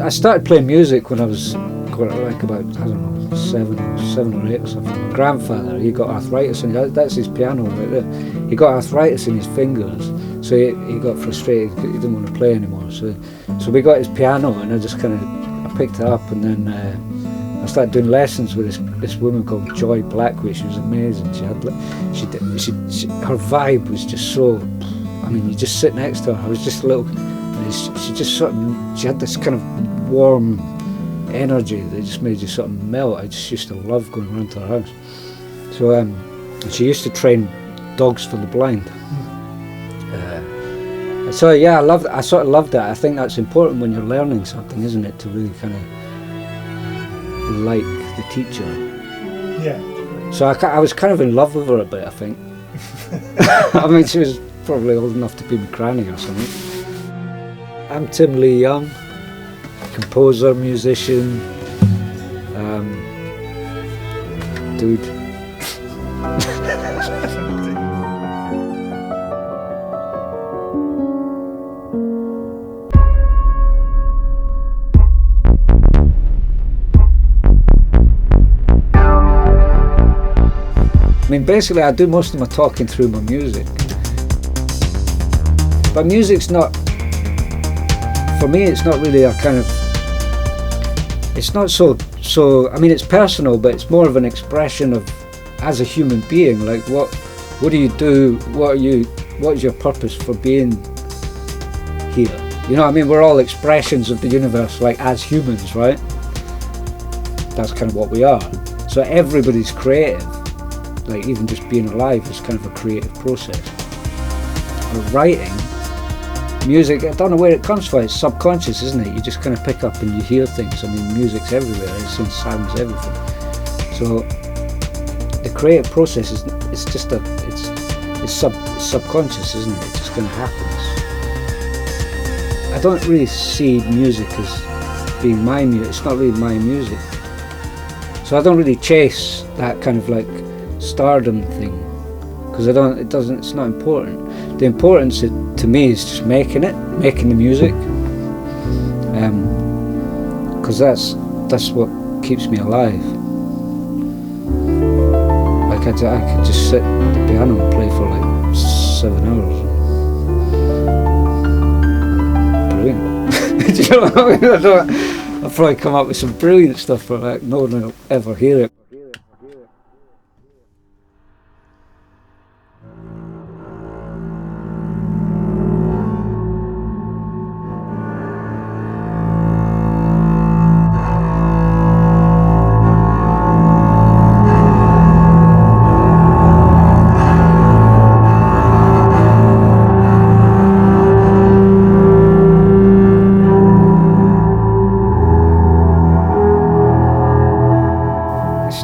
I started playing music when I was like about, I don't know, seven or eight or something. My grandfather, he got arthritis, and that's his piano right there. He got arthritis in his fingers, so he got frustrated. He didn't want to play anymore. So we got his piano, and I picked it up, and then I started doing lessons with this woman called Joy Blackway. She was amazing. Her vibe was just so. I mean, you just sit next to her. I was just a little. She had this kind of warm energy that just made you sort of melt. I just used to love going around to her house. So and she used to train dogs for the blind. So yeah, I sort of loved that. I think that's important when you're learning something, isn't it, to really kind of like the teacher. Yeah. So I was kind of in love with her a bit, I think. I mean, she was probably old enough to be my granny or something. I'm Tim Lee Young, composer, musician, dude. I mean, basically I do most of my talking through my music. But music's not, for me, it's not really a kind of, it's not so, I mean, it's personal, but it's more of an expression of, as a human being, like what do you do, what is your purpose for being here? You know what I mean? We're all expressions of the universe, like as humans, right? That's kind of what we are. So everybody's creative, like even just being alive is kind of a creative process. Or writing, music, I don't know where it comes from, it's subconscious, isn't it? You just kind of pick up and you hear things. I mean, music's everywhere, it's in sounds, everything. So the creative process is, it's just it's subconscious, isn't it? It just kind of happens. I don't really see music as being my music, it's not really my music. So I don't really chase that kind of like stardom thing, because it's not important. The importance to me is just making the music, because that's what keeps me alive. Like I could just sit at the piano and play for like 7 hours. Brilliant. Do you know what I mean? I'll probably come up with some brilliant stuff, but like no one will ever hear it.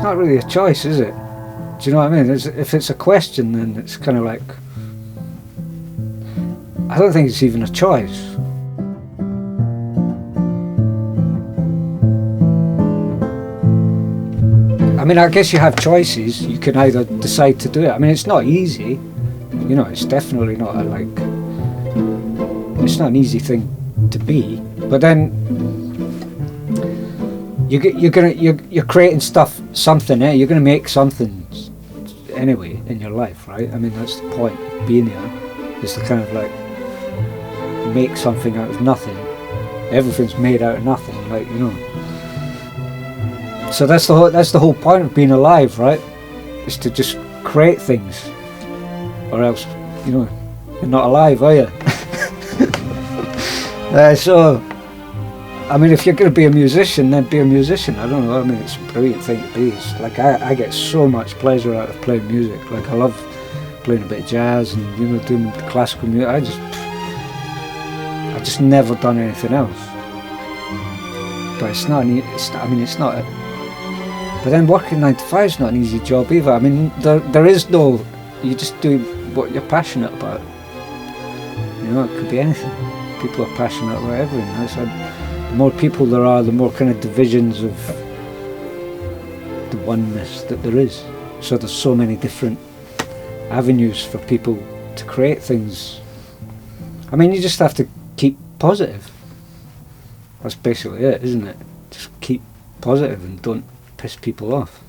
Not really a choice, is it? Do you know what I mean? If it's a question, then it's kind of like, I don't think it's even a choice. I mean, I guess you have choices. You can either decide to do it. I mean, it's not easy. You know, it's definitely not it's not an easy thing to be. But then you're creating something. You're gonna make something anyway in your life, right? I mean, that's the point of being here, is to kind of like make something out of nothing. Everything's made out of nothing, like, you know. So that's the whole point of being alive, right? Is to just create things, or else, you know, you're not alive, are you? So. I mean, if you're going to be a musician, then be a musician. I don't know, I mean, it's a brilliant thing to be. It's like, I get so much pleasure out of playing music. Like, I love playing a bit of jazz and, you know, doing classical music. I just never done anything else. But it's not but then working 9 to 5 is not an easy job either. I mean, there is no, you just do what you're passionate about. You know, it could be anything. People are passionate about everything. The more people there are, the more kind of divisions of the oneness that there is. So there's so many different avenues for people to create things. I mean, you just have to keep positive. That's basically it, isn't it? Just keep positive and don't piss people off.